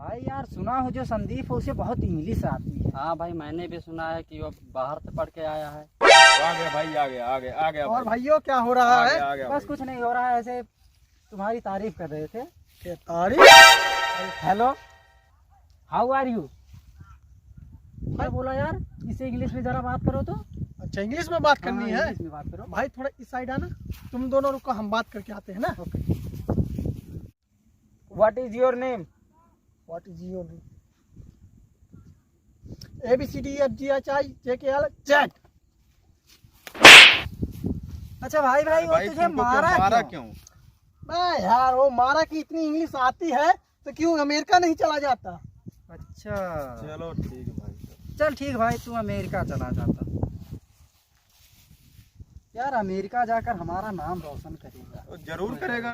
भाई यार सुना हो जो संदीप है उसे बहुत इंग्लिश आती है। हाँ भाई, मैंने भी सुना है कि वो बाहर से पढ़ के आया है। आ गया भाई, आ गया आ गया आ गया और भाई, भाइयों क्या हो रहा आ है? गया आ गया बस भाई। कुछ नहीं हो रहा है, ऐसे तुम्हारी तारीफ कर रहे थे। क्या तारीफ? Hello, how are you? क्या बोला यार, इसे इंग्लिश में जरा बात करो तो। अच्छा, इंग्लिश में बात करनी है? इंग्लिश में बात करो। भाई थोड़ा इस साइड आना, तुम दोनों रुको, हम बात करके आते हैं ना। What is your name? What is your name? ABCDEFGHIJKL Z। अच्छा भाई अरे वो तुझे तुमको मारा क्यों? मैं यार, वो मारा कि इतनी इंग्लिश आती है तो क्यों अमेरिका नहीं चला जाता? अच्छा चलो ठीक है भाई। चल ठीक भाई, तू अमेरिका चला जाता यार। अमेरिका जाकर हमारा नाम रोशन करेगा। जरूर करेगा।